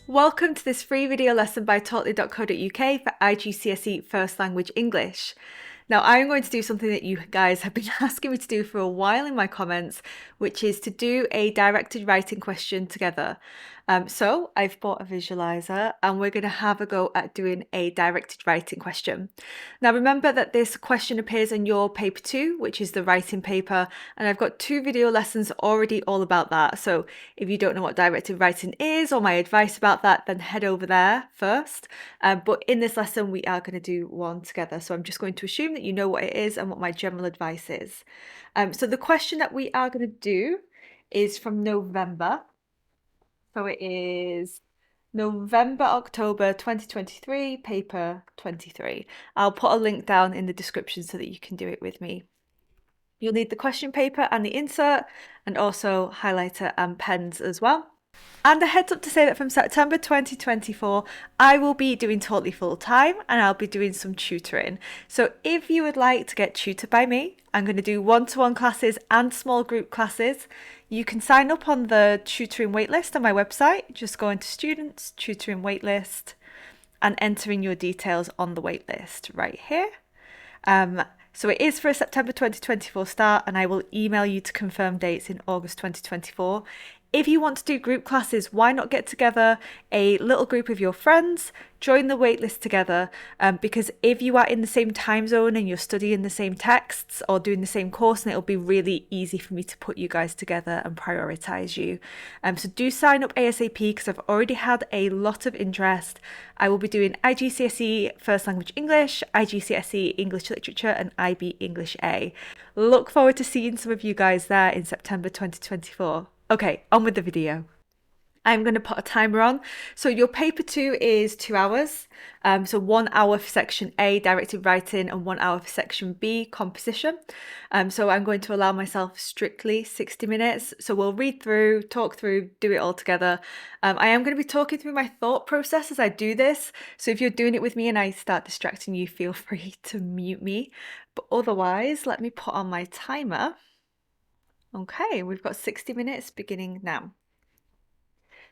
Welcome to this free video lesson by totally.co.uk for IGCSE First Language English. Now, I'm going to do something that you guys have been asking me to do for a while in my comments, which is to do a directed writing question together. So I've bought a visualizer and we're going to have a go at doing a directed writing question. Now, remember that this question appears in your paper 2, which is the writing paper, and I've got 2 video lessons already all about that. So if you don't know what directed writing is or my advice about that, then head over there first. But in this lesson, we are going to do one together. So I'm just going to assume that you know what it is and what my general advice is. So the question that we are going to do is from November. So it is November, October 2023, paper 23. I'll put a link down in the description so that you can do it with me. You'll need the question paper and the insert, and also highlighter and pens as well. And a heads up to say that from September 2024, I will be doing Totally full time and I'll be doing some tutoring. So if you would like to get tutored by me, I'm going to do one-to-one classes and small group classes. You can sign up on the tutoring waitlist on my website. Just go into students, tutoring waitlist, and entering your details on the waitlist right here. So it is for a September 2024 start, and I will email you to confirm dates in August 2024. If you want to do group classes, why not get together a little group of your friends, join the waitlist together, because if you are in the same time zone and you're studying the same texts or doing the same course, then it'll be really easy for me to put you guys together and prioritise you. So do sign up ASAP because I've already had a lot of interest. I will be doing IGCSE First Language English, IGCSE English Literature and IB English A. Look forward to seeing some of you guys there in September 2024. Okay, on with the video. I'm going to put a timer on. So your paper 2 is 2 hours. So 1 hour for section A, directed writing, and 1 hour for section B, composition. So I'm going to allow myself strictly 60 minutes. So we'll read through, talk through, do it all together. I am going to be talking through my thought process as I do this. So if you're doing it with me and I start distracting you, feel free to mute me. But otherwise, let me put on my timer. Okay, we've got 60 minutes beginning now.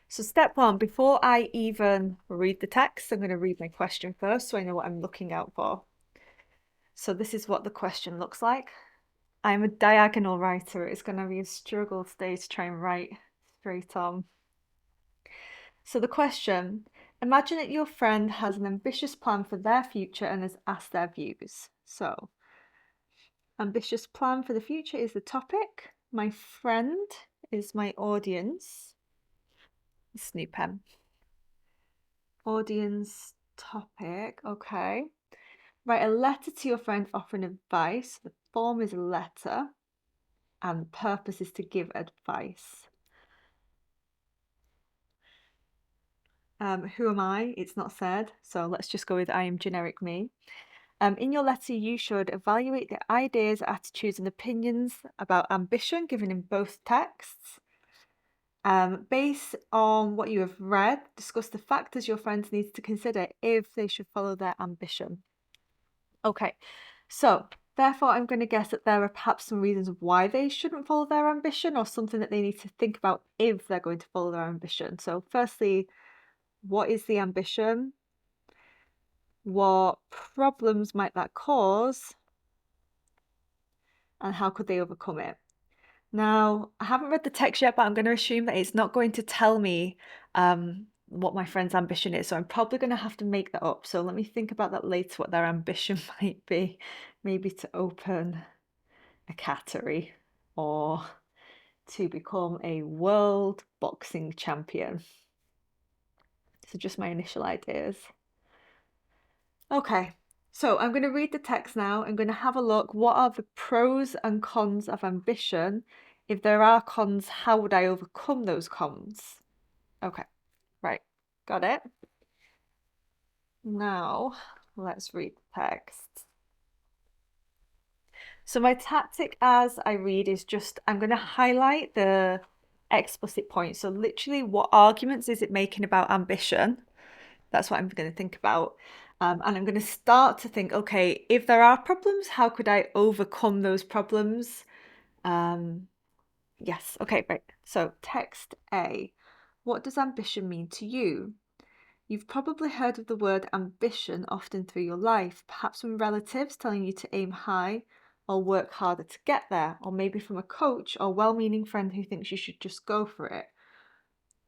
So step 1, before I even read the text, I'm going to read my question first so I know what I'm looking out for. So this is what the question looks like. I'm a diagonal writer. It's going to be a struggle today to try and write straight on. So the question, imagine that your friend has an ambitious plan for their future and has asked their views. So ambitious plan for the future is the topic. My friend is my audience. It's new pen. Audience topic, okay. Write a letter to your friend offering advice. The form is a letter and the purpose is to give advice. Who am I? It's not said, so let's just go with I am generic me. In your letter, you should evaluate the ideas, attitudes and opinions about ambition given in both texts. Based on what you have read, discuss the factors your friends need to consider if they should follow their ambition. Okay, so therefore I'm going to guess that there are perhaps some reasons why they shouldn't follow their ambition or something that they need to think about if they're going to follow their ambition. So firstly, what is the ambition? What problems might that cause? And how could they overcome it? Now, I haven't read the text yet, but I'm going to assume that it's not going to tell me what my friend's ambition is. So I'm probably going to have to make that up. So let me think about that later, what their ambition might be. Maybe to open a cattery or to become a world boxing champion. So just my initial ideas. Okay, so I'm going to read the text now. I'm going to have a look. What are the pros and cons of ambition? If there are cons, how would I overcome those cons? Okay, right, got it. Now, let's read the text. So my tactic as I read is just, I'm going to highlight the explicit points. So literally, what arguments is it making about ambition? That's what I'm going to think about. And I'm going to start to think, okay, if there are problems, how could I overcome those problems? Yes, okay, right. So text A, what does ambition mean to you? You've probably heard of the word ambition often through your life, perhaps from relatives telling you to aim high or work harder to get there, or maybe from a coach or well-meaning friend who thinks you should just go for it.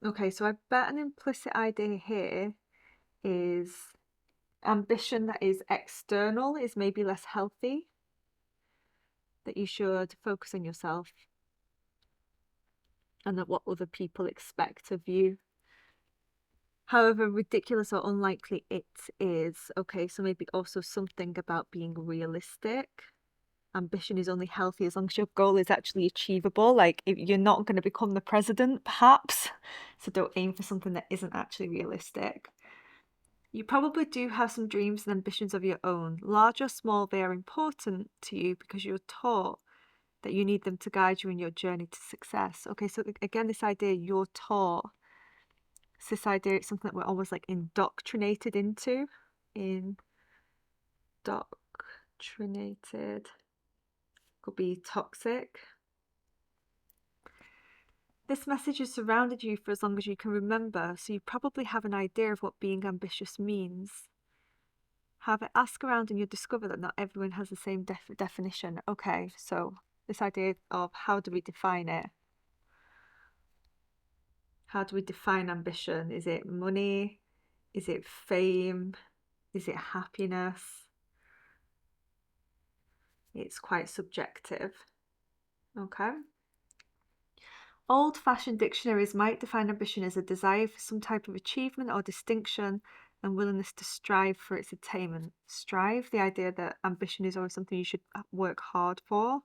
Okay, so I bet an implicit idea here is ambition that is external is maybe less healthy, that you should focus on yourself and that what other people expect of you. However ridiculous or unlikely it is, okay, so maybe also something about being realistic. Ambition is only healthy as long as your goal is actually achievable. Like, if you're not going to become the president, perhaps, so don't aim for something that isn't actually realistic. You probably do have some dreams and ambitions of your own. Large or small, they are important to you because you're taught that you need them to guide you in your journey to success. Okay, so again, this idea you're taught, it's this idea, it's something that we're almost like indoctrinated into. Indoctrinated could be toxic. This message has surrounded you for as long as you can remember, so you probably have an idea of what being ambitious means. However, ask around and you'll discover that not everyone has the same definition. Okay, so this idea of how do we define it? How do we define ambition? Is it money? Is it fame? Is it happiness? It's quite subjective. Okay. Old-fashioned dictionaries might define ambition as a desire for some type of achievement or distinction and willingness to strive for its attainment. Strive, the idea that ambition is always something you should work hard for.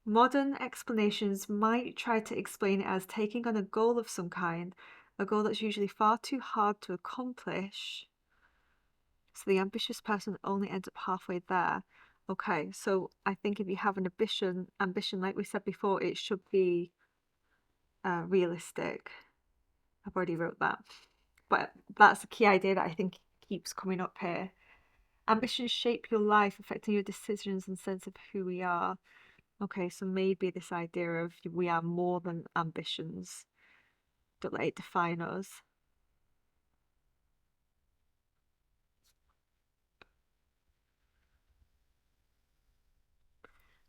Modern explanations might try to explain it as taking on a goal of some kind, a goal that's usually far too hard to accomplish. So the ambitious person only ends up halfway there. Okay, so I think if you have an ambition, like we said before, it should be realistic. I've already wrote that. But that's a key idea that I think keeps coming up here. Ambitions shape your life, affecting your decisions and sense of who we are. Okay, so maybe this idea of we are more than ambitions. Don't let it define us.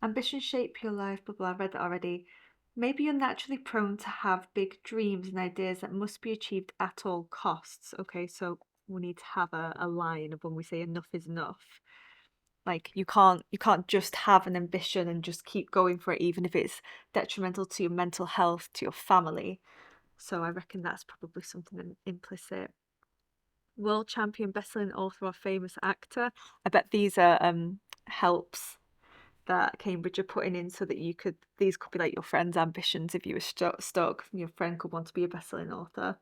Ambitions shape your life, blah blah, I've read that already. Maybe you're naturally prone to have big dreams and ideas that must be achieved at all costs. Okay, so we need to have a line of when we say enough is enough. Like you can't just have an ambition and just keep going for it, even if it's detrimental to your mental health, to your family. So I reckon that's probably something implicit. World champion, best-selling author or famous actor. I bet these are helps that Cambridge are putting in so that these could be like your friend's ambitions if you were stuck. Your friend could want to be a best-selling author.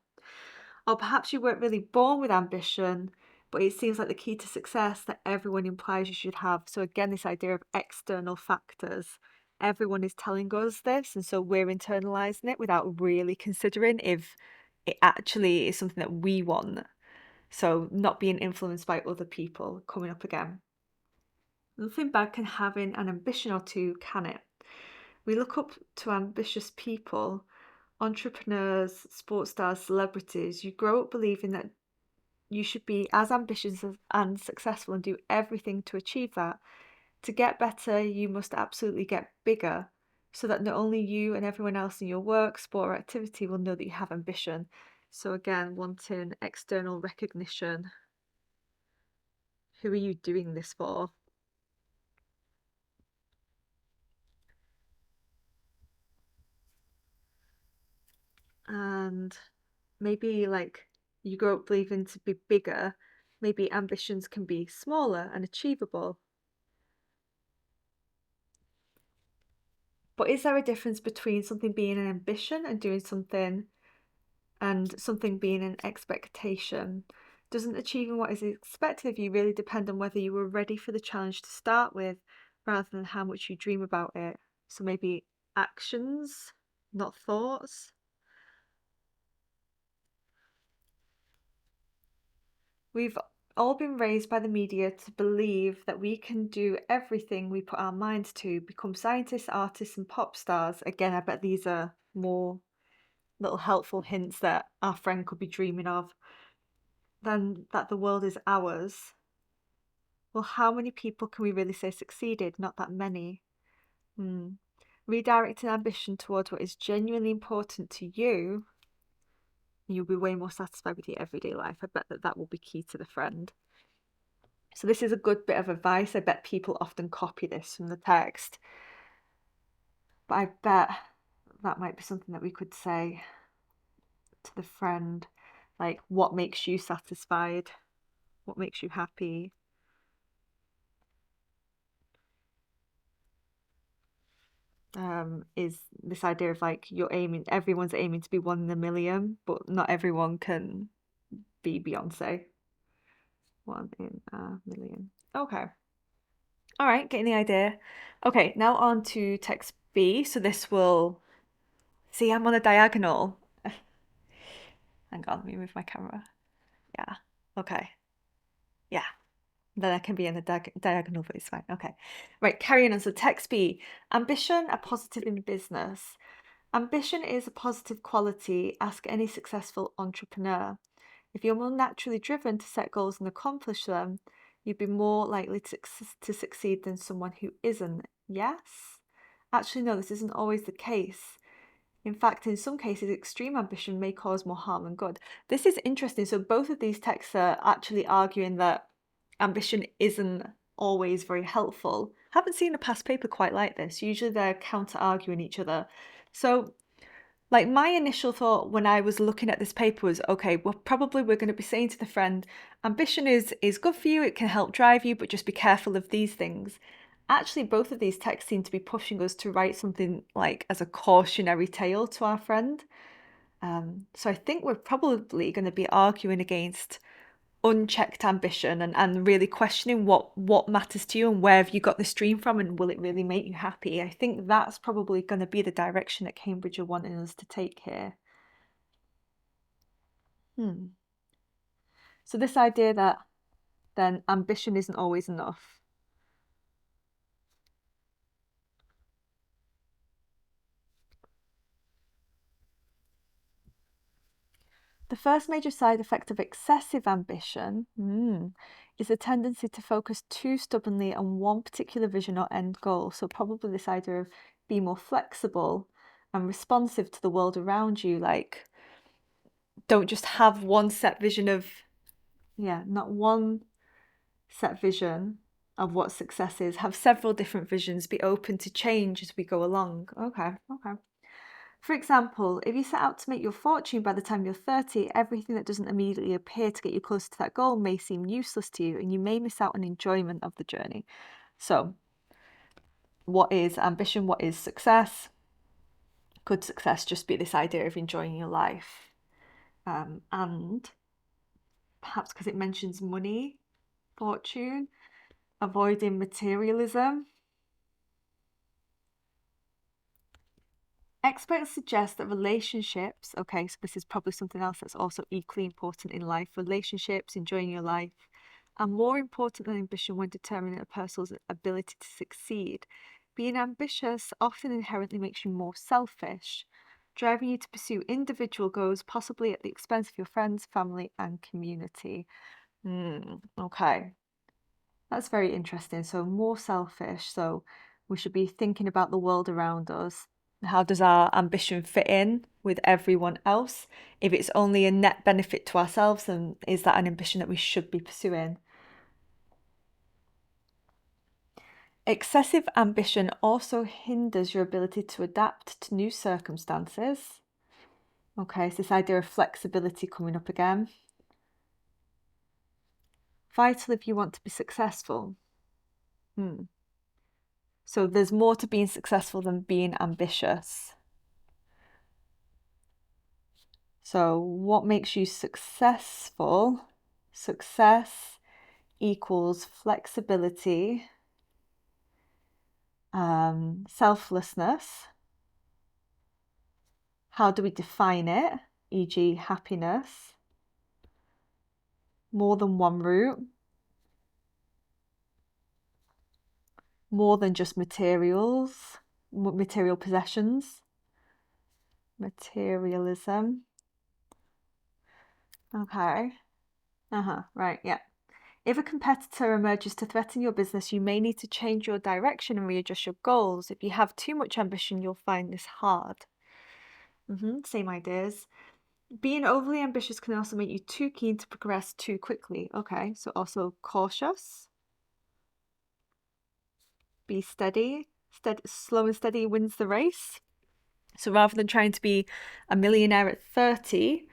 Or perhaps you weren't really born with ambition, but it seems like the key to success that everyone implies you should have. So again, this idea of external factors. Everyone is telling us this, and so we're internalizing it without really considering if it actually is something that we want. So not being influenced by other people coming up again. Nothing bad can having an ambition or two, can it? We look up to ambitious people, entrepreneurs, sports stars, celebrities. You grow up believing that you should be as ambitious and successful and do everything to achieve that. To get better, you must absolutely get bigger so that not only you and everyone else in your work, sport, or activity will know that you have ambition. So again, wanting external recognition. Who are you doing this for? And maybe like you grow up believing to be bigger, maybe ambitions can be smaller and achievable. But is there a difference between something being an ambition and doing something and something being an expectation? Doesn't achieving what is expected of you really depend on whether you were ready for the challenge to start with rather than how much you dream about it? So maybe actions, not thoughts. We've all been raised by the media to believe that we can do everything we put our minds to, become scientists, artists, and pop stars. Again, I bet these are more little helpful hints that our friend could be dreaming of. than that the world is ours. Well, how many people can we really say succeeded? Not that many. Redirecting ambition towards what is genuinely important to you, and you'll be way more satisfied with your everyday life. I bet that will be key to the friend. So this is a good bit of advice. I bet people often copy this from the text. But I bet that might be something that we could say to the friend, like, what makes you satisfied? What makes you happy? Is this idea of like everyone's aiming to be one in a million, but not everyone can be Beyonce. 1 in a million. Okay. All right, getting the idea. Okay, now on to text B. So this will, see, I'm on a diagonal. Hang on, let me move my camera. Yeah, okay. Yeah, then I can be in a diagonal, but it's fine. Okay. Right, carrying on. So text B, ambition, a positive in business. Ambition is a positive quality. Ask any successful entrepreneur. If you're more naturally driven to set goals and accomplish them, you'd be more likely to succeed than someone who isn't. Yes? Actually, no, this isn't always the case. In fact, in some cases, extreme ambition may cause more harm than good. This is interesting. So both of these texts are actually arguing that ambition isn't always very helpful. Haven't seen a past paper quite like this. Usually they're counter-arguing each other. So like my initial thought when I was looking at this paper was, okay, well, probably we're going to be saying to the friend, ambition is good for you, it can help drive you, but just be careful of these things. Actually, both of these texts seem to be pushing us to write something like as a cautionary tale to our friend. So I think we're probably going to be arguing against unchecked ambition and really questioning what matters to you and where have you got this dream from and will it really make you happy. I think that's probably going to be the direction that Cambridge are wanting us to take here. So this idea that then ambition isn't always enough. The first major side effect of excessive ambition is a tendency to focus too stubbornly on one particular vision or end goal. So probably this idea of be more flexible and responsive to the world around you. Like, don't just have one set vision of, not one set vision of what success is. Have several different visions. Be open to change as we go along. Okay. For example, if you set out to make your fortune by the time you're 30, everything that doesn't immediately appear to get you closer to that goal may seem useless to you and you may miss out on enjoyment of the journey. So, what is ambition? What is success? Could success just be this idea of enjoying your life? And perhaps because it mentions money, fortune, avoiding materialism. Experts suggest that relationships, okay, so this is probably something else that's also equally important in life, relationships, enjoying your life, are more important than ambition when determining a person's ability to succeed. Being ambitious often inherently makes you more selfish, driving you to pursue individual goals, possibly at the expense of your friends, family, and community. Okay. That's very interesting. So more selfish. So we should be thinking about the world around us. How does our ambition fit in with everyone else? If it's only a net benefit to ourselves, then is that an ambition that we should be pursuing? Excessive ambition also hinders your ability to adapt to new circumstances. Okay, so this idea of flexibility coming up again. Vital if you want to be successful. So there's more to being successful than being ambitious. So what makes you successful? Success equals flexibility, selflessness. How do we define it? E.g. happiness. More than one route. More than just materials, material possessions. Materialism. Okay. Right, yeah. If a competitor emerges to threaten your business, you may need to change your direction and readjust your goals. If you have too much ambition, you'll find this hard. Same ideas. Being overly ambitious can also make you too keen to progress too quickly. Okay, so also cautious. Be steady. Slow and steady wins the race. So rather than trying to be a millionaire at 30,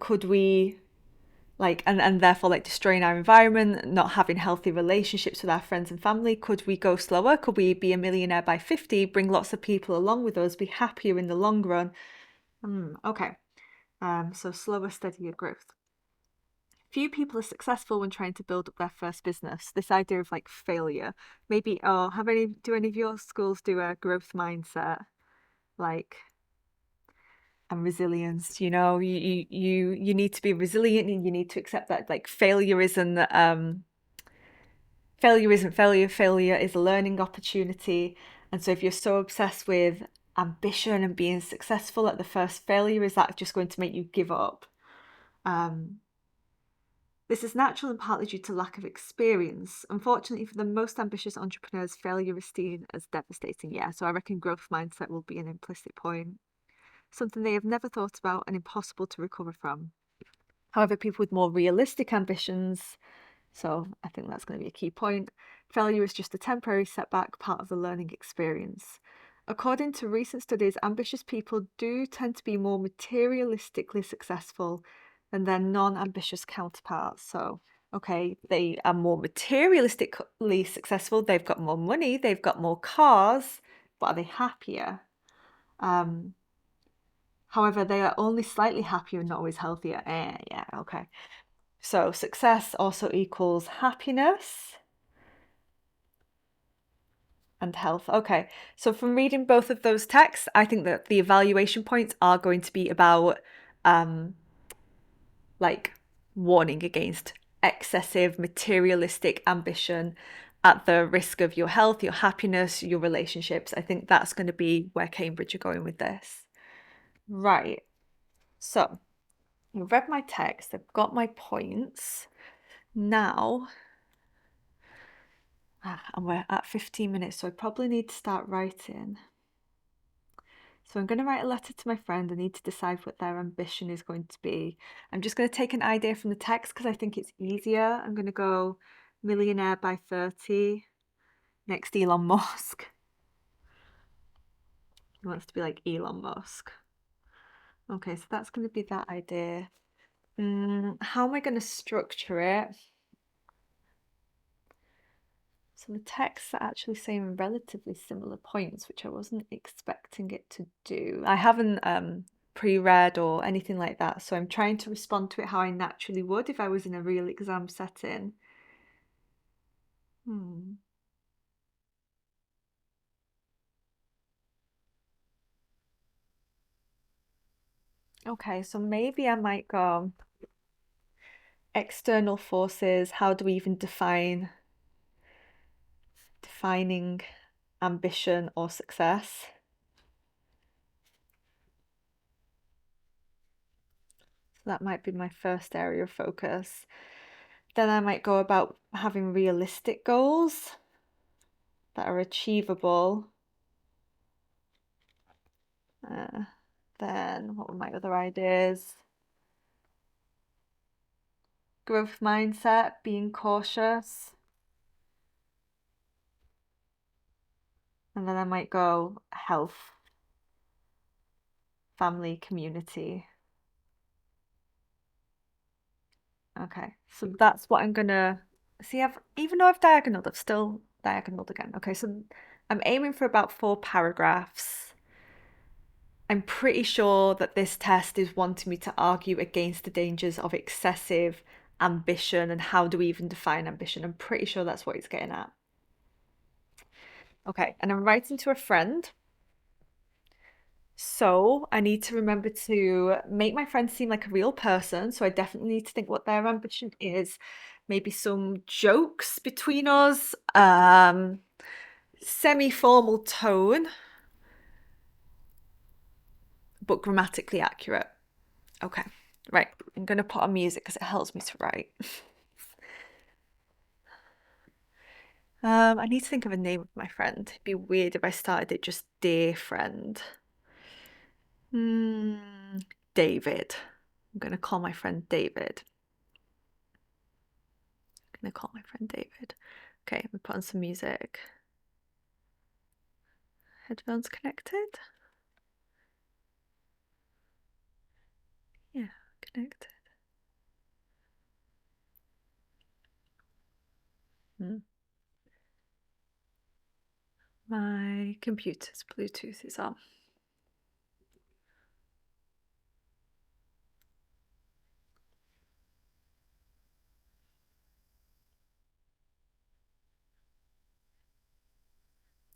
could we and therefore destroying our environment, not having healthy relationships with our friends and family? Could we go slower? Could we be a millionaire by 50, bring lots of people along with us, be happier in the long run? Okay. So slower, steadier growth. Few people are successful when trying to build up their first business. This idea of failure. Maybe, do any of your schools do a growth mindset? Like, and resilience, you need to be resilient, and you need to accept that failure isn't failure. Failure is a learning opportunity. And so if you're so obsessed with ambition and being successful at the first failure, is that just going to make you give up? This is natural and partly due to lack of experience. Unfortunately, for the most ambitious entrepreneurs, failure is seen as devastating. Yeah, so I reckon growth mindset will be an implicit point, something they have never thought about and impossible to recover from. However, people with more realistic ambitions, so I think that's going to be a key point, failure is just a temporary setback, part of the learning experience. According to recent studies, ambitious people do tend to be more materialistically successful than their non-ambitious counterparts. So, okay, they are more materialistically successful, they've got more money, they've got more cars, but are they happier? However, they are only slightly happier and not always healthier. Yeah, okay. So success also equals happiness and health. Okay, so from reading both of those texts, I think that the evaluation points are going to be about warning against excessive materialistic ambition at the risk of your health, your happiness, your relationships. I think that's going to be where Cambridge are going with this. Right. So I've read my text, I've got my points. Now, and we're at 15 minutes, so I probably need to start writing. So I'm going to write a letter to my friend. I need to decide what their ambition is going to be. I'm just going to take an idea from the text because I think it's easier. I'm going to go millionaire by 30, next Elon Musk. He wants to be like Elon Musk. Okay, so that's going to be that idea. How am I going to structure it? So the texts are actually saying relatively similar points, which I wasn't expecting it to do. I haven't pre-read or anything like that, so I'm trying to respond to it how I naturally would if I was in a real exam setting. Okay, so maybe I might go external forces. How do we even defining ambition or success? So that might be my first area of focus. Then I might go about having realistic goals that are achievable. Then what were my other ideas? Growth mindset, being cautious. And then I might go health, family, community. Okay, so that's what I'm gonna see. Even though I've diagonaled, I've still diagonaled again. Okay, so I'm aiming for about 4 paragraphs. I'm pretty sure that this test is wanting me to argue against the dangers of excessive ambition and how do we even define ambition. I'm pretty sure that's what it's getting at. Okay, and I'm writing to a friend. So I need to remember to make my friend seem like a real person. So I definitely need to think what their ambition is. Maybe some jokes between us, semi-formal tone, but grammatically accurate. Okay. Right, I'm going to put on music because it helps me to write. I need to think of a name of my friend. It'd be weird if I started it just dear friend. David. I'm going to call my friend David. I'm going to call my friend David. Okay, we put on some music. Headphones connected? Yeah, connected. My computer's Bluetooth is on.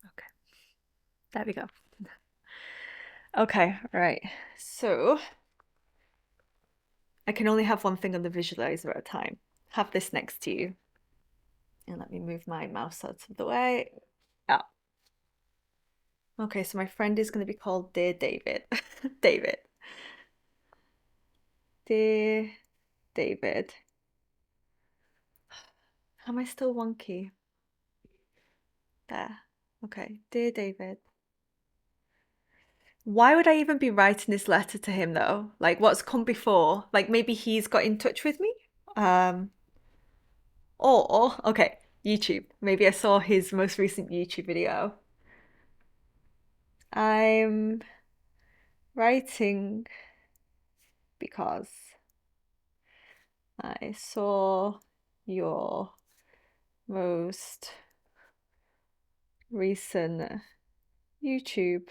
Okay, there we go. Okay, right. So I can only have one thing on the visualizer at a time. Have this next to you. And let me move my mouse out of the way. Oh. Okay, so my friend is going to be called Dear David. David. Dear David. Am I still wonky? There. Okay, Dear David. Why would I even be writing this letter to him though? Like what's come before? Like maybe he's got in touch with me? Or okay, YouTube. Maybe I saw his most recent YouTube video. I'm writing because I saw your most recent YouTube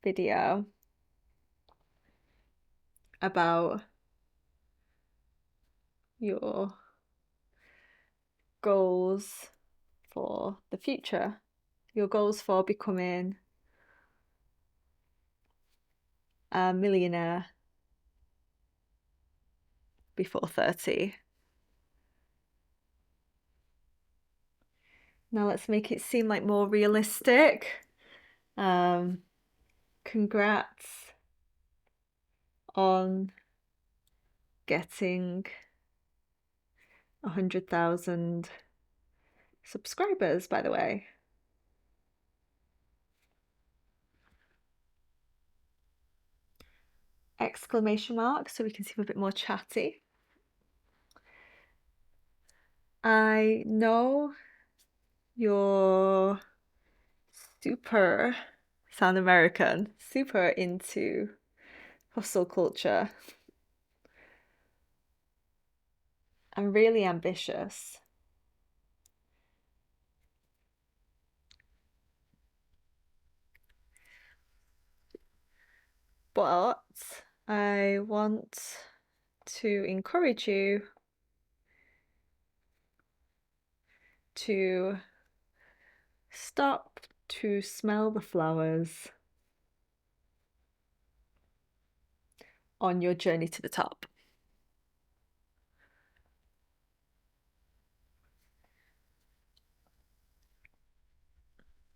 video about your goals for the future, your goals for becoming a millionaire before 30. Now let's make it seem like more realistic. Congrats on getting 100,000 subscribers, by the way. Exclamation mark, so we can seem a bit more chatty. I know you're super, sound American, super into hustle culture. I'm really ambitious. But I want to encourage you to stop to smell the flowers on your journey to the top.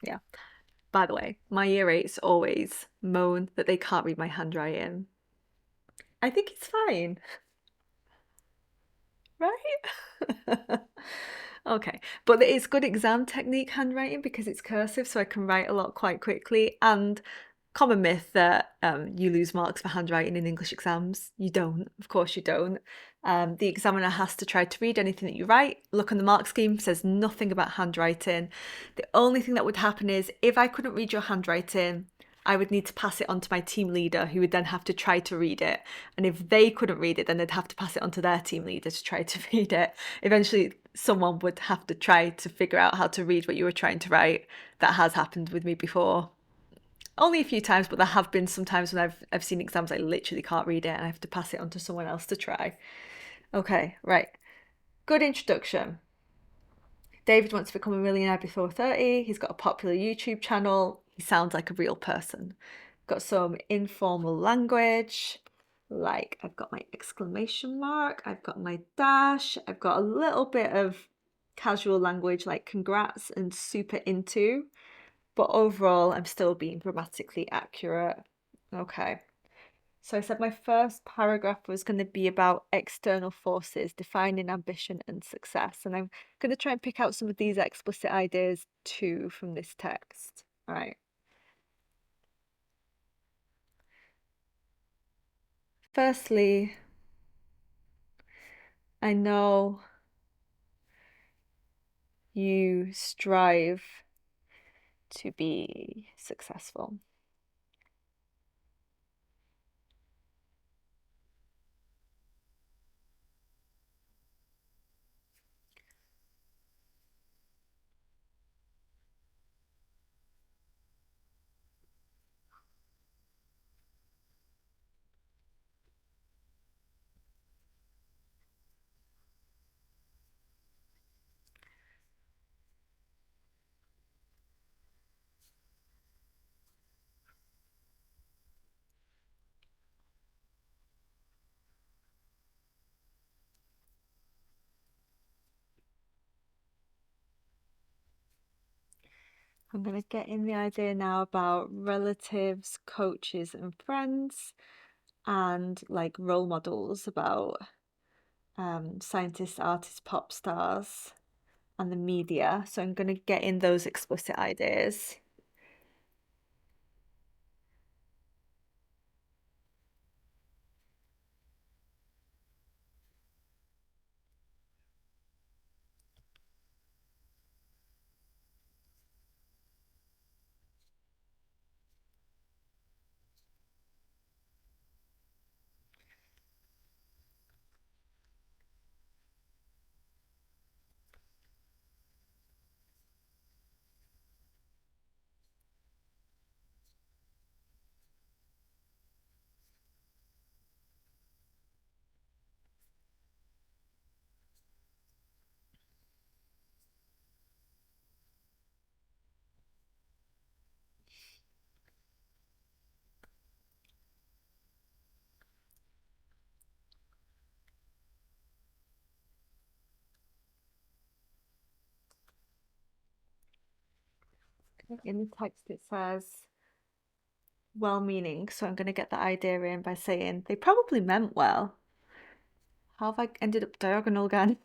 Yeah. By the way, my year eights always moan that they can't read my handwriting. I think it's fine. Right? Okay, but it's good exam technique handwriting because it's cursive, so I can write a lot quite quickly. And common myth that you lose marks for handwriting in English exams. You don't, of course you don't. The examiner has to try to read anything that you write. Look on the mark scheme, says nothing about handwriting. The only thing that would happen is if I couldn't read your handwriting, I would need to pass it on to my team leader, who would then have to try to read it. And if they couldn't read it, then they'd have to pass it on to their team leader to try to read it. Eventually, someone would have to try to figure out how to read what you were trying to write. That has happened with me before. Only a few times, but there have been some times when I've seen exams I literally can't read it and I have to pass it on to someone else to try. Okay, right. Good introduction. David wants to become a millionaire before 30. He's got a popular YouTube channel. He sounds like a real person. Got some informal language, like I've got my exclamation mark, I've got my dash, I've got a little bit of casual language like congrats and super into, but overall I'm still being grammatically accurate. Okay, So I said my first paragraph was going to be about external forces, defining ambition and success. And I'm going to try and pick out some of these explicit ideas too from this text. All right. Firstly, I know you strive to be successful. I'm going to get in the idea now about relatives, coaches, and friends, and like role models about scientists, artists, pop stars, and the media. So I'm going to get in those explicit ideas. In the text, it says well-meaning, so I'm going to get the idea in by saying they probably meant well. How have I ended up diagonal again?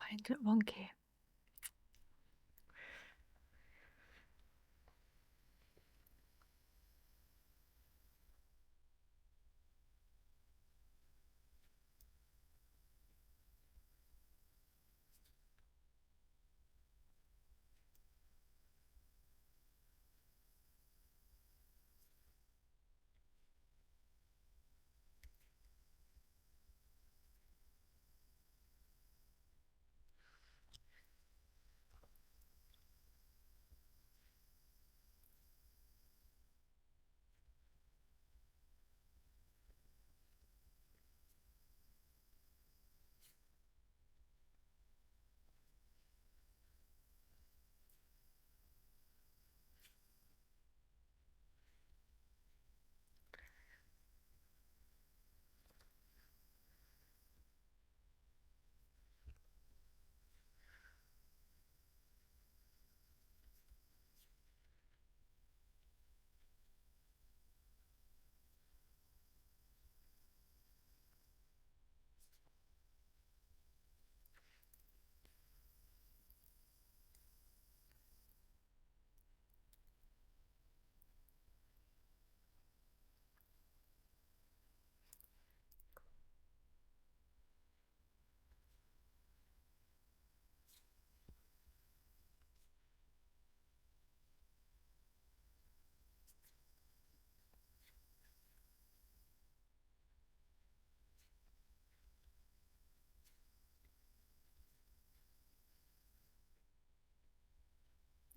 I ended up wonky.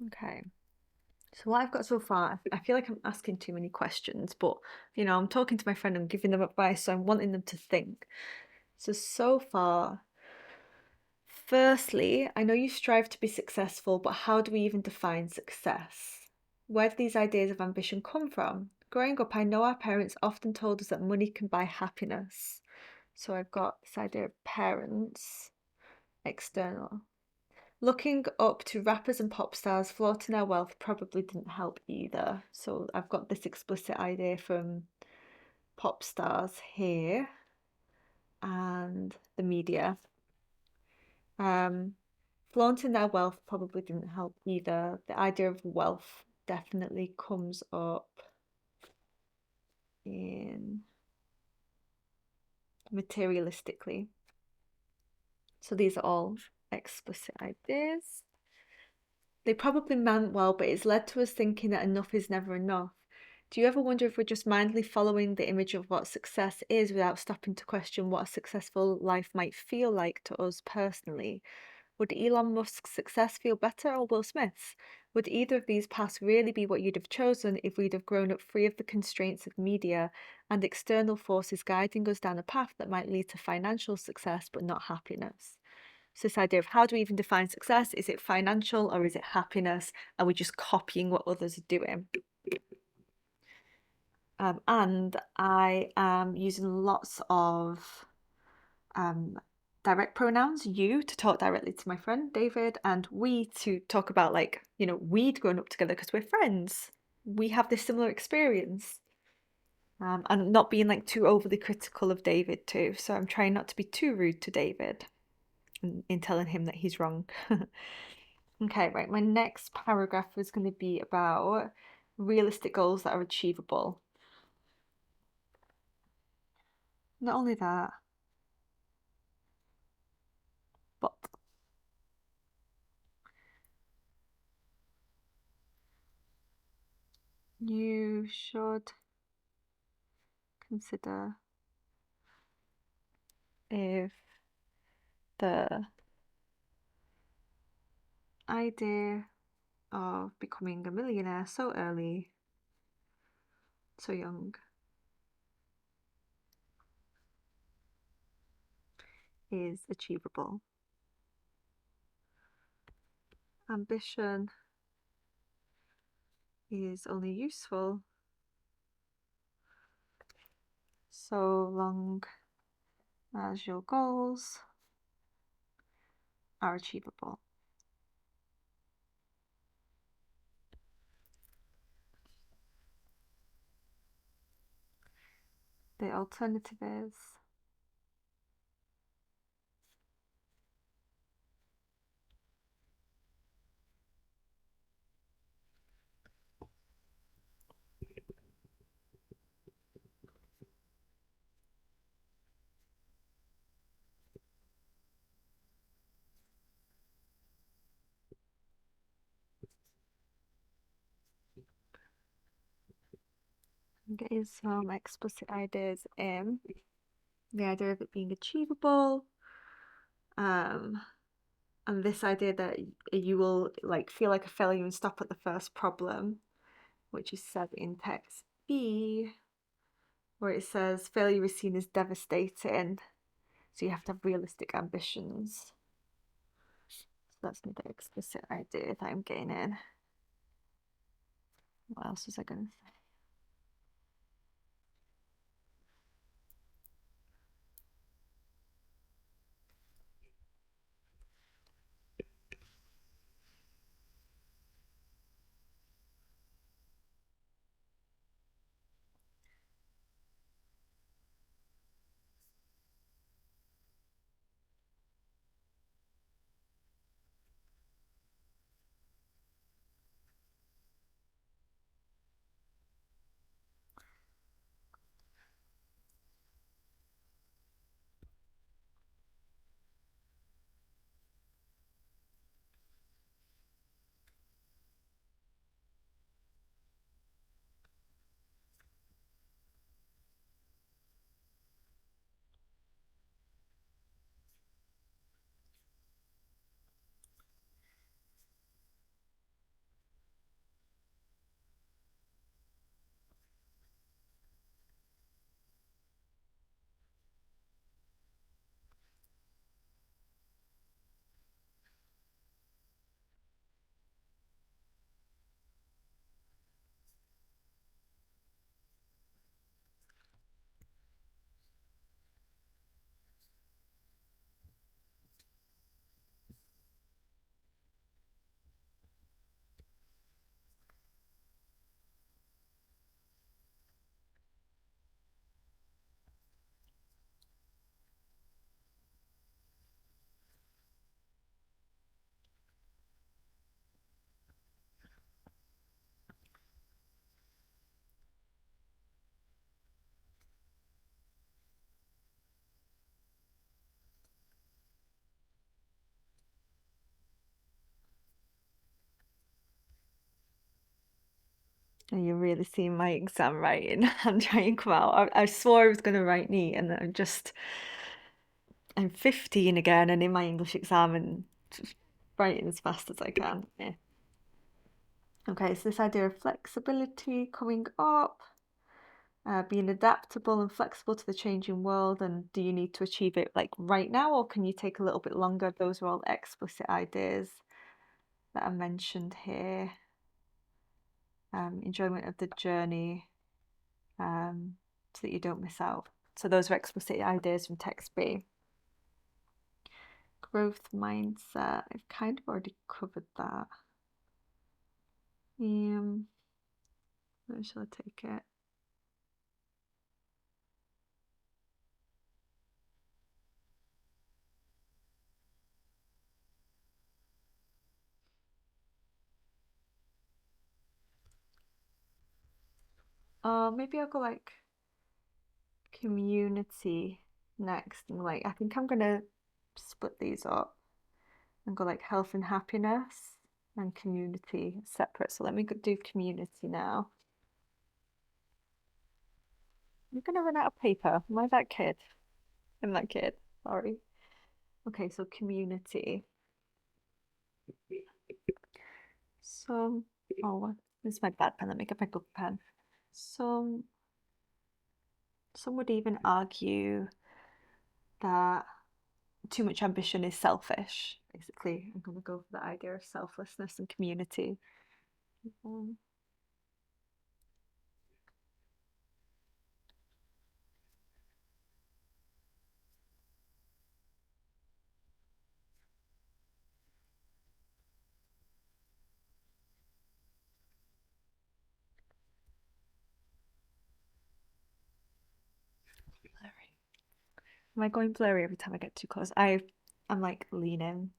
Okay. So what I've got so far, I feel like I'm asking too many questions, but I'm talking to my friend, I'm giving them advice, so I'm wanting them to think. So far, firstly, I know you strive to be successful, but how do we even define success? Where do these ideas of ambition come from? Growing up, I know our parents often told us that money can buy happiness. So I've got this idea of parents, external. Looking up to rappers and pop stars flaunting their wealth probably didn't help either. So I've got this explicit idea from pop stars here and the media. Flaunting their wealth probably didn't help either. The idea of wealth definitely comes up in materialistically. So these are all explicit ideas. They probably meant well, but it's led to us thinking that enough is never enough. Do you ever wonder if we're just mindlessly following the image of what success is without stopping to question what a successful life might feel like to us personally? Would Elon Musk's success feel better or Will Smith's? Would either of these paths really be what you'd have chosen if we'd have grown up free of the constraints of media and external forces guiding us down a path that might lead to financial success but not happiness? So this idea of how do we even define success? Is it financial or is it happiness? Are we just copying what others are doing? And I am using lots of direct pronouns, you to talk directly to my friend David, and we to talk about we'd grown up together because we're friends. We have this similar experience. And not being too overly critical of David too. So I'm trying not to be too rude to David in telling him that he's wrong. Okay, right. My next paragraph is going to be about realistic goals that are achievable. Not only that, but you should consider if the idea of becoming a millionaire so early, so young, is achievable. Ambition is only useful so long as your goals are achievable. The alternative is getting some explicit ideas in. The idea of it being achievable, and this idea that you will feel like a failure and stop at the first problem, which is said in text B, where it says failure is seen as devastating, so you have to have realistic ambitions. So that's the explicit idea that I'm getting in. What else was I going to say? And you're really seeing my exam writing handwriting come out. I swore I was going to write neat, and I'm 15 again, and in my English exam, and just writing as fast as I can. Yeah. Okay, so this idea of flexibility coming up, being adaptable and flexible to the changing world, and do you need to achieve it like right now, or can you take a little bit longer? Those are all explicit ideas that are mentioned here. Enjoyment of the journey, so that you don't miss out. So those are explicit ideas from text B. Growth mindset, I've kind of already covered that. Where shall I take it? Maybe I'll go like community next, and like I think I'm gonna split these up and go like health and happiness and community separate. So let me do community now. I'm gonna run out of paper. Am I that kid? I'm that kid. Sorry. Okay, so community. So, oh, this is my bad pen. Let me get my good pen. Some would even argue that too much ambition is selfish. Basically, I'm gonna go for the idea of selflessness and community. Blurry. Am I going blurry every time I get too close? I'm like leaning.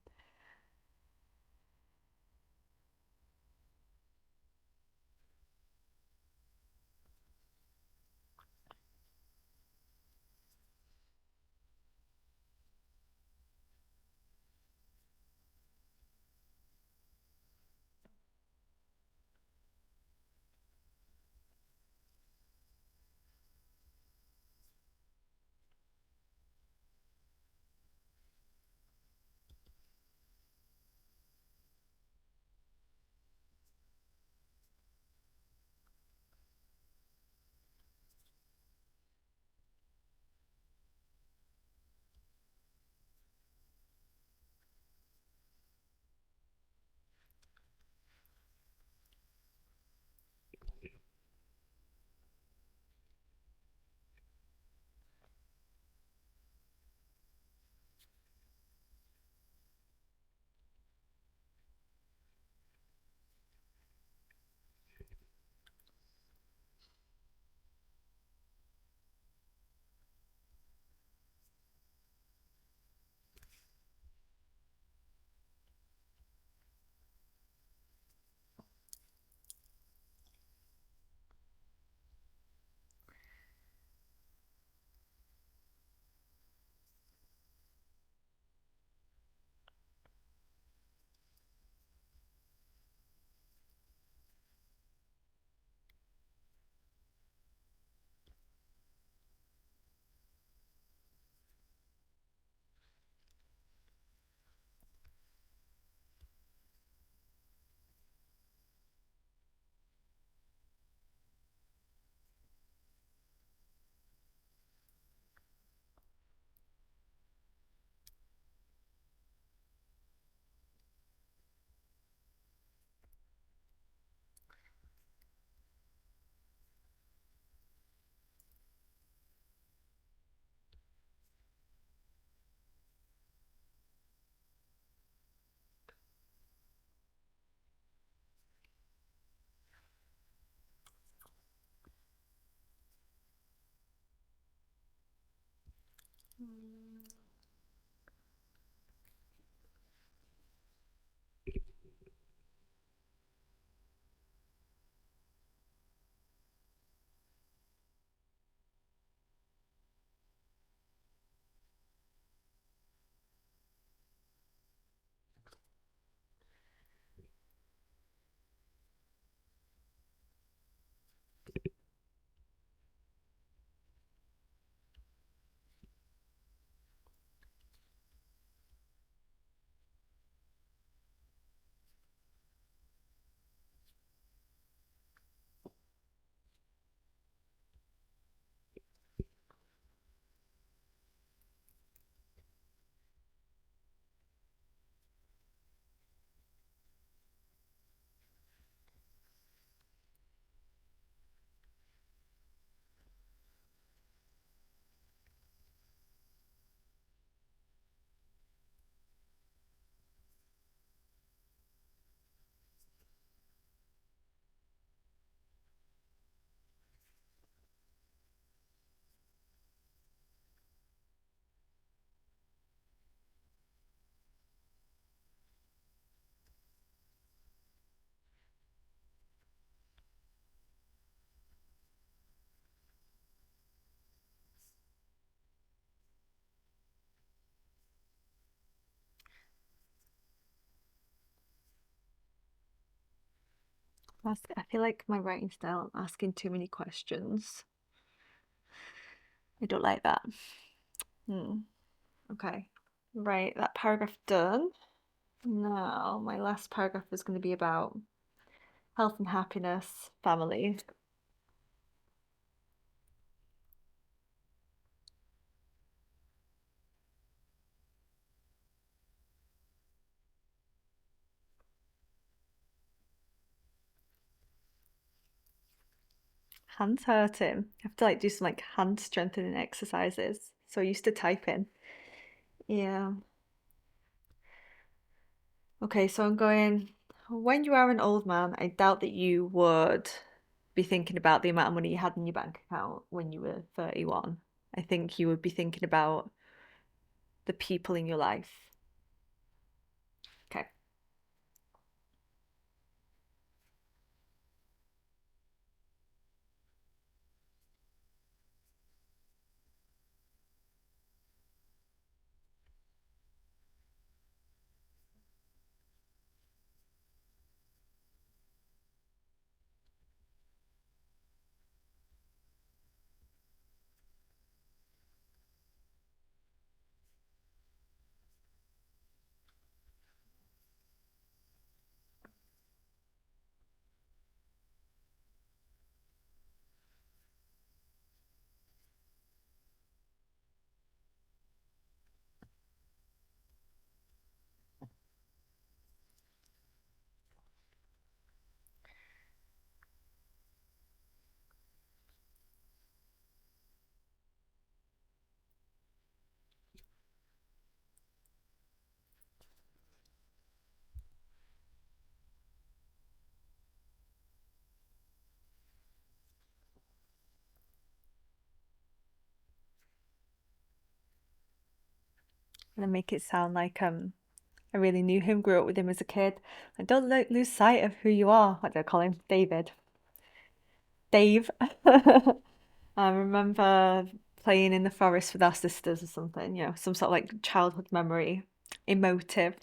I feel like my writing style, I'm asking too many questions. I don't like that. Hmm. Okay. Right, that paragraph done. Now, my last paragraph is going to be about health and happiness, family. Hands hurting. I have to like do some like hand strengthening exercises. So used to typing. Yeah. Okay, so I'm going, when you are an old man, I doubt that you would be thinking about the amount of money you had in your bank account when you were 31. I think you would be thinking about the people in your life. Okay. And make it sound like I really knew him, grew up with him as a kid. And don't lose sight of who you are. What do I call him? David. Dave. I remember playing in the forest with our sisters or something, some sort of like childhood memory, emotive.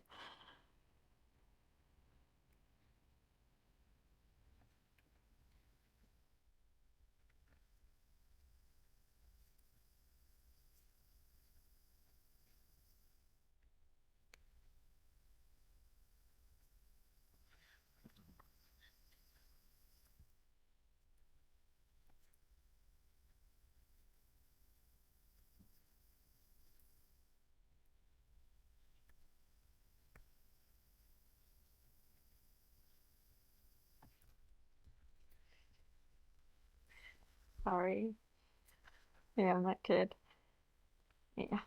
Sorry. Yeah, I'm that kid. Yeah.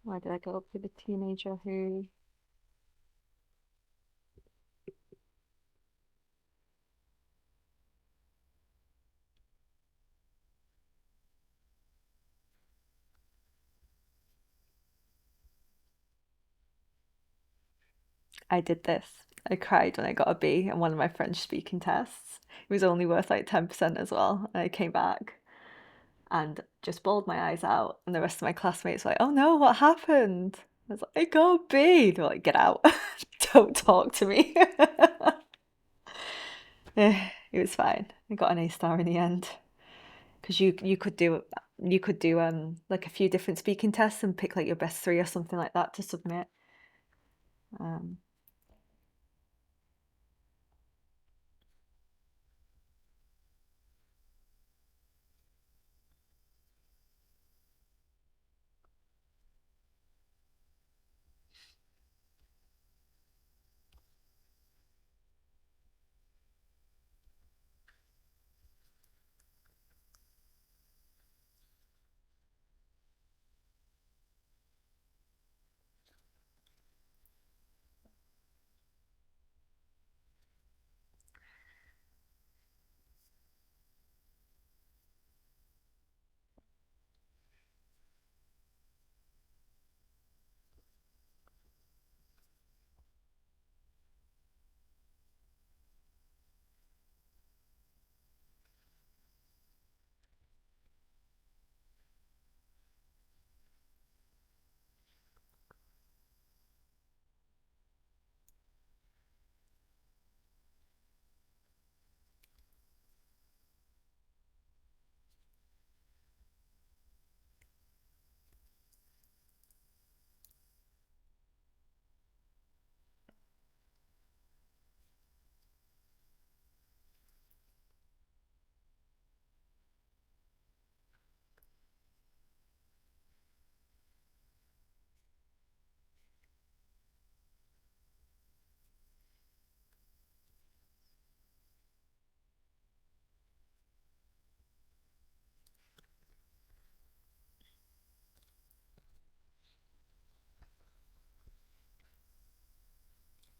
Why did I go up with a teenager who I did this. I cried when I got a B on one of my French speaking tests. It was only worth like 10% as well. And I came back and just bawled my eyes out. And the rest of my classmates were like, oh no, what happened? I was like, I got a B. They were like, get out. Don't talk to me. It was fine. I got an A star in the end. Because you could do like a few different speaking tests and pick like your best three or something like that to submit. Um,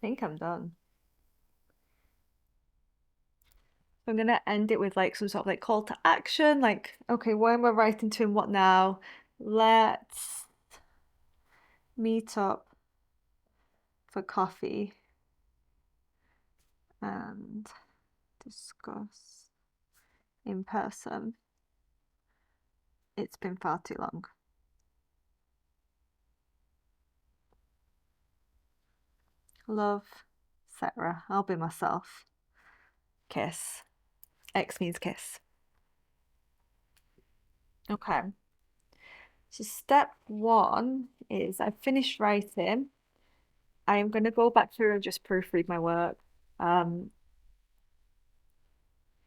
think I'm done. So I'm gonna end it with like some sort of like call to action, like, okay, what am I writing to and what now? Let's meet up for coffee and discuss in person. It's been far too long. Love, Sarah. I'll be myself. Kiss. X means kiss. Okay. So step one is I've finished writing. I am going to go back through and just proofread my work.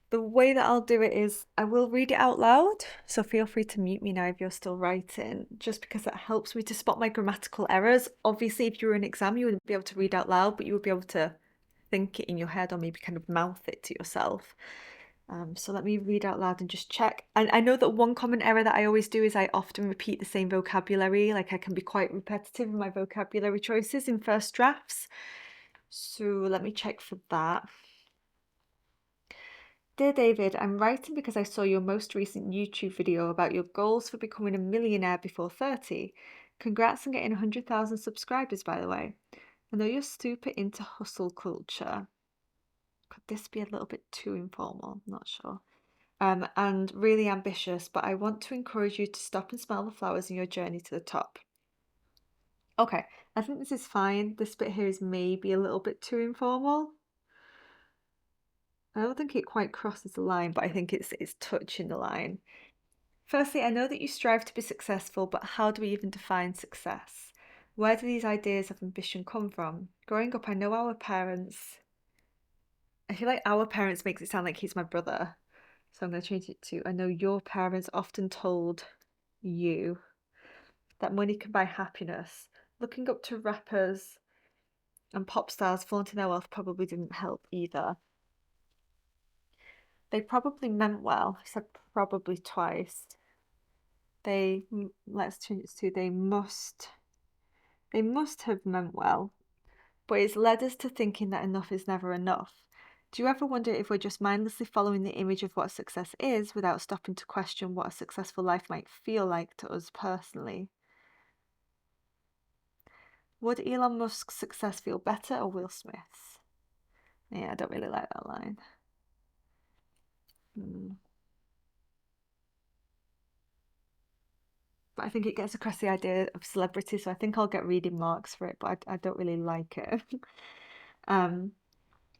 The way that I'll do it is I will read it out loud. So feel free to mute me now if you're still writing, just because that helps me to spot my grammatical errors. Obviously, if you were in an exam, you wouldn't be able to read out loud, but you would be able to think it in your head or maybe kind of mouth it to yourself. So let me read out loud and just check. And I know that one common error that I always do is I often repeat the same vocabulary. Like I can be quite repetitive in my vocabulary choices in first drafts. So let me check for that. Dear David, I'm writing because I saw your most recent YouTube video about your goals for becoming a millionaire before 30. Congrats on getting 100,000 subscribers, by the way. I know you're super into hustle culture. Could this be a little bit too informal? I'm not sure. And really ambitious, but I want to encourage you to stop and smell the flowers in your journey to the top. Okay, I think this is fine. This bit here is maybe a little bit too informal. I don't think it quite crosses the line, but I think it's touching the line. Firstly, I know that you strive to be successful, but how do we even define success? Where do these ideas of ambition come from? Growing up, I know our parents. I feel like our parents makes it sound like he's my brother. So I'm going to change it to I know your parents often told you that money can buy happiness. Looking up to rappers and pop stars flaunting their wealth probably didn't help either. They probably meant well. I said probably twice. Let's change it to they must have meant well, but it's led us to thinking that enough is never enough. Do you ever wonder if we're just mindlessly following the image of what success is without stopping to question what a successful life might feel like to us personally? Would Elon Musk's success feel better or Will Smith's? Yeah, I don't really like that line. But I think it gets across the idea of celebrity, so I think I'll get reading marks for it, but I don't really like it.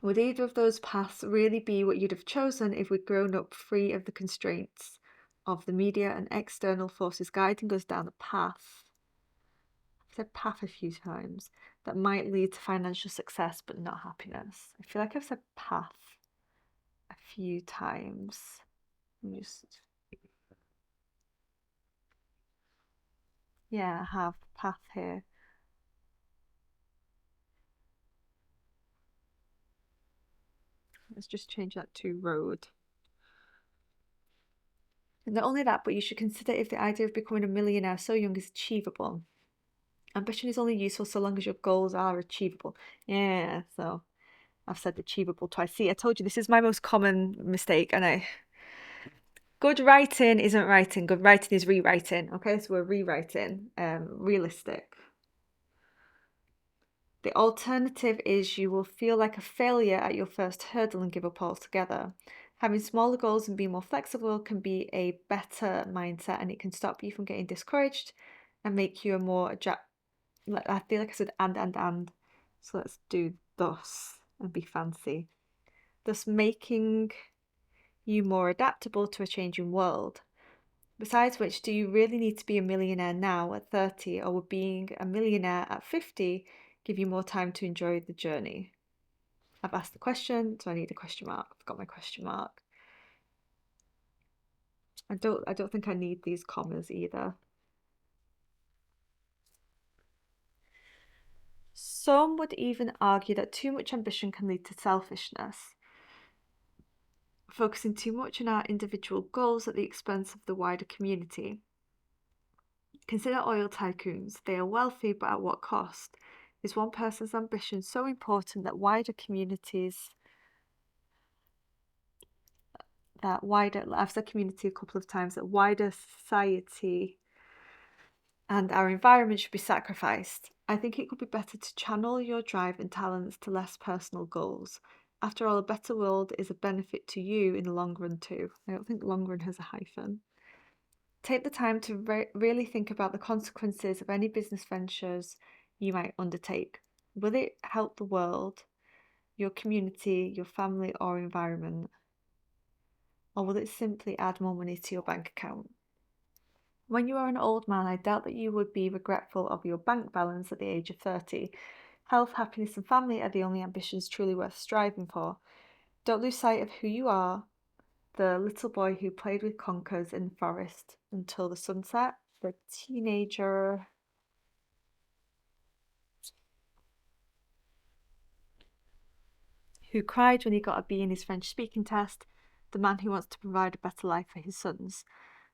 Would either of those paths really be what you'd have chosen if we'd grown up free of the constraints of the media and external forces guiding us down a path? I've said path a few times that might lead to financial success but not happiness. I feel like I've said path a few times. Yeah, I have path here. Let's just change that to road. And not only that, but you should consider if the idea of becoming a millionaire so young is achievable. Ambition is only useful so long as your goals are achievable. Yeah, so I've said achievable twice. See, I told you this is my most common mistake, and good writing isn't writing. Good writing is rewriting. Okay, so we're rewriting. Realistic. The alternative is you will feel like a failure at your first hurdle and give up altogether. Having smaller goals and being more flexible can be a better mindset, and it can stop you from getting discouraged and make you a more I feel like I said and. So let's do thus and be fancy. Thus making you more adaptable to a changing world. Besides which, do you really need to be a millionaire now at 30, or would being a millionaire at 50 give you more time to enjoy the journey? I've asked the question, so I need a question mark. I've got my question mark. I don't think I need these commas either. Some would even argue that too much ambition can lead to selfishness, focusing too much on our individual goals at the expense of the wider community. Consider oil tycoons. They are wealthy, but at what cost? Is one person's ambition so important that wider communities, I've said community a couple of times, that wider society and our environment should be sacrificed? I think it could be better to channel your drive and talents to less personal goals. After all, a better world is a benefit to you in the long run too. I don't think long run has a hyphen. Take the time to really think about the consequences of any business ventures you might undertake. Will it help the world, your community, your family or environment? Or will it simply add more money to your bank account? When you are an old man, I doubt that you would be regretful of your bank balance at the age of 30. Health, happiness, and family are the only ambitions truly worth striving for. Don't lose sight of who you are, the little boy who played with conkers in the forest until the sunset, the teenager who cried when he got a B in his French speaking test, the man who wants to provide a better life for his sons.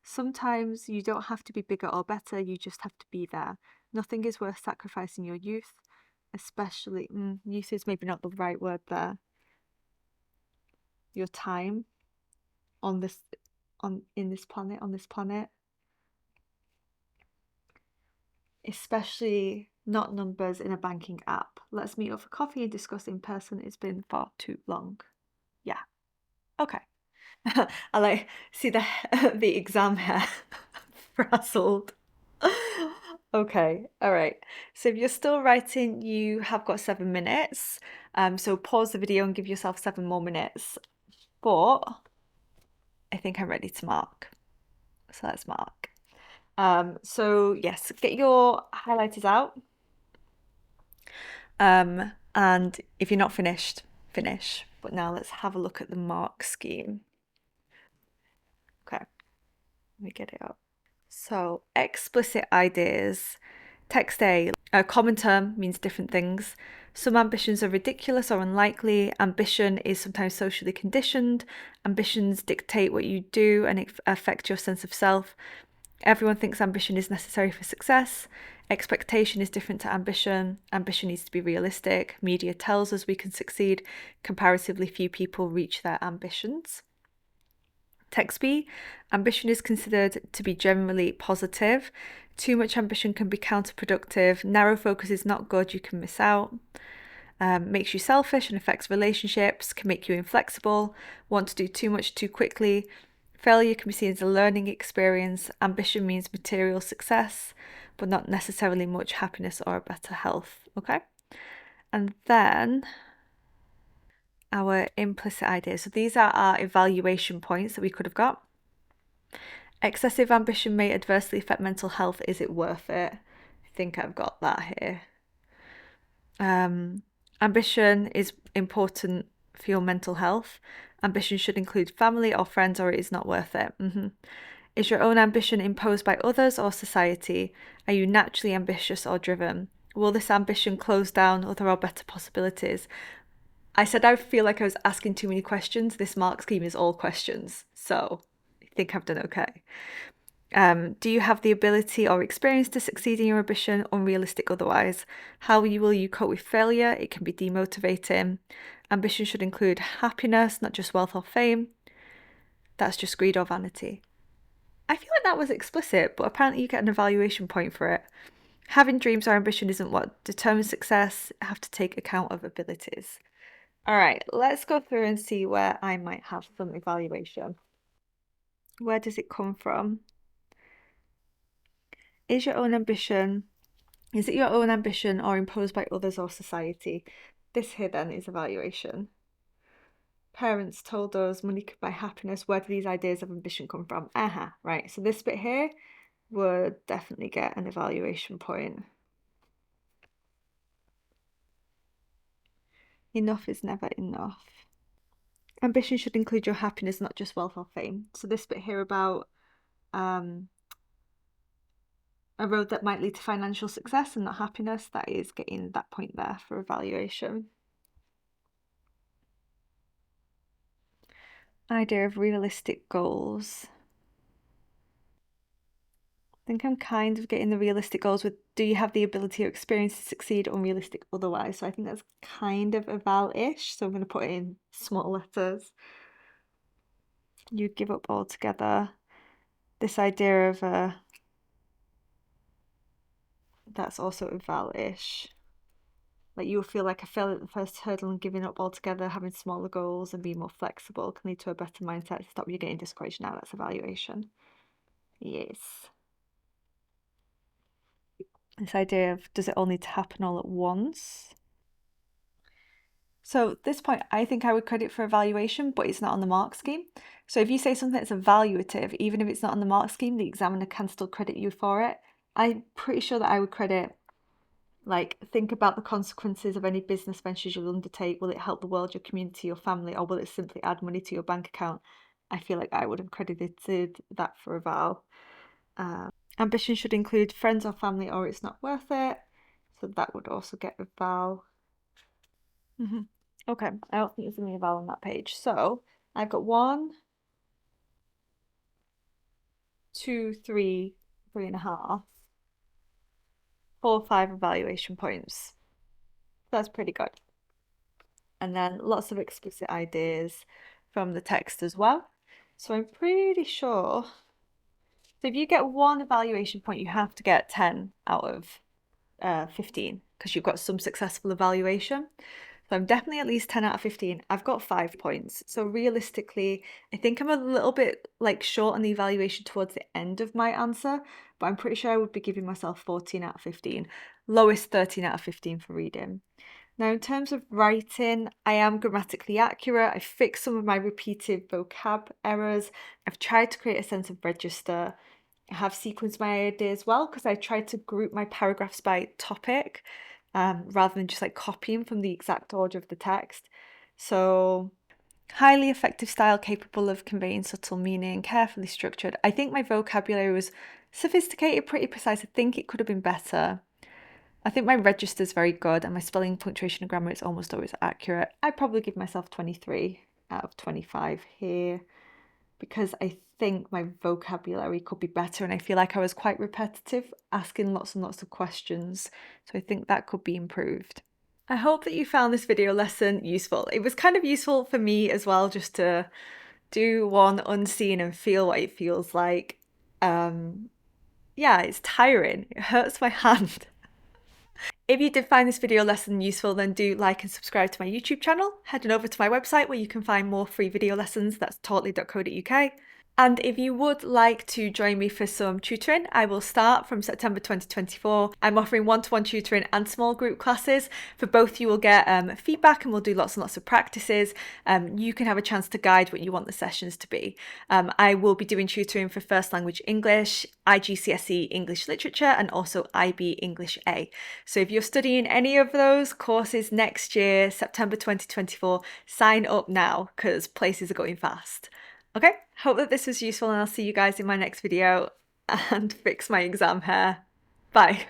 Sometimes you don't have to be bigger or better, you just have to be there. Nothing is worth sacrificing your youth, especially, youth is maybe not the right word there, your time on this planet, especially not numbers in a banking app. Let's meet up for coffee and discuss in person. It's been far too long. Yeah. Okay. I see the exam hair frazzled. Okay, all right. So if you're still writing, you have got 7 minutes. So pause the video and give yourself 7 more minutes. But I think I'm ready to mark. So let's mark. So yes, get your highlighters out. And if you're not finished, finish. But now let's have a look at the mark scheme. Okay, let me get it up. So explicit ideas. Text A, a common term means different things. Some ambitions are ridiculous or unlikely. Ambition is sometimes socially conditioned. Ambitions dictate what you do and affect your sense of self. Everyone thinks ambition is necessary for success. Expectation is different to ambition. Ambition needs to be realistic. Media tells us we can succeed. Comparatively few people reach their ambitions. Text B, ambition is considered to be generally positive. Too much ambition can be counterproductive. Narrow focus is not good, you can miss out. Makes you selfish and affects relationships, can make you inflexible, want to do too much too quickly. Failure can be seen as a learning experience. Ambition means material success, but not necessarily much happiness or a better health. Okay? And then our implicit ideas. So these are our evaluation points that we could have got. Excessive ambition may adversely affect mental health. Is it worth it? I think I've got that here. Ambition is important for your mental health. Ambition should include family or friends, or it is not worth it. Is your own ambition imposed by others or society? Are you naturally ambitious or driven? Will this ambition close down other or better possibilities? I said I feel like I was asking too many questions. This mark scheme is all questions, so I think I've done okay. Do you have the ability or experience to succeed in your ambition? Unrealistic otherwise. How will you cope with failure? It can be demotivating. Ambition should include happiness, not just wealth or fame. That's just greed or vanity. I feel like that was explicit, but apparently you get an evaluation point for it. Having dreams or ambition isn't what determines success. You have to take account of abilities. All right, let's go through and see where I might have some evaluation. Where does it come from? Is it your own ambition or imposed by others or society? This here then is evaluation. Parents told us money could buy happiness. Where do these ideas of ambition come from? Right. So this bit here would definitely get an evaluation point. Enough is never enough. Ambition should include your happiness, not just wealth or fame. So this bit here about a road that might lead to financial success and not happiness, that is getting that point there for evaluation. Idea of realistic goals. think I'm kind of getting the realistic goals with, do you have the ability or experience to succeed, unrealistic otherwise? So I think that's kind of a val-ish. So I'm going to put it in small letters. You give up altogether. This idea of that's also a val-ish. Like you'll feel like I failed at the first hurdle and giving up altogether, having smaller goals and being more flexible can lead to a better mindset to stop you getting discouraged. Now that's evaluation. Yes. This idea of, does it all need to happen all at once? So at this point, I think I would credit for evaluation, but it's not on the mark scheme. So if you say something that's evaluative, even if it's not on the mark scheme, the examiner can still credit you for it. I'm pretty sure that I would credit, like, think about the consequences of any business ventures you'll undertake. Will it help the world, your community, your family, or will it simply add money to your bank account? I feel like I would have credited that for eval. Ambition should include friends or family, or it's not worth it. So that would also get a val. Okay, I don't think there's any val on that page. So I've got 1, 2, 3, 3.5, 4, 5 evaluation points. That's pretty good. And then lots of explicit ideas from the text as well. So I'm pretty sure. So if you get 1 evaluation point, you have to get 10 out of 15 because you've got some successful evaluation. So I'm definitely at least 10 out of 15. I've got 5 points. So realistically, I think I'm a little bit like short on the evaluation towards the end of my answer, but I'm pretty sure I would be giving myself 14 out of 15. Lowest 13 out of 15 for reading. Now, in terms of writing, I am grammatically accurate. I fixed some of my repeated vocab errors. I've tried to create a sense of register. I have sequenced my ideas well because I tried to group my paragraphs by topic rather than just like copying from the exact order of the text. So, highly effective style capable of conveying subtle meaning, carefully structured. I think my vocabulary was sophisticated, pretty precise. I think it could have been better. I think my register is very good and my spelling, punctuation and grammar is almost always accurate. I'd probably give myself 23 out of 25 here because I think my vocabulary could be better and I feel like I was quite repetitive, asking lots and lots of questions. So I think that could be improved. I hope that you found this video lesson useful. It was kind of useful for me as well, just to do one unseen and feel what it feels like. Yeah, it's tiring. It hurts my hand. If you did find this video lesson useful, then do like and subscribe to my YouTube channel. Head on over to my website where you can find more free video lessons. That's totally.co.uk. And if you would like to join me for some tutoring, I will start from September 2024. I'm offering one-to-one tutoring and small group classes. For both, you will get feedback and we'll do lots and lots of practices. You can have a chance to guide what you want the sessions to be. I will be doing tutoring for First Language English, IGCSE English Literature, and also IB English A. So if you're studying any of those courses next year, September 2024, sign up now because places are going fast. Okay, hope that this was useful and I'll see you guys in my next video and fix my exam hair. Bye.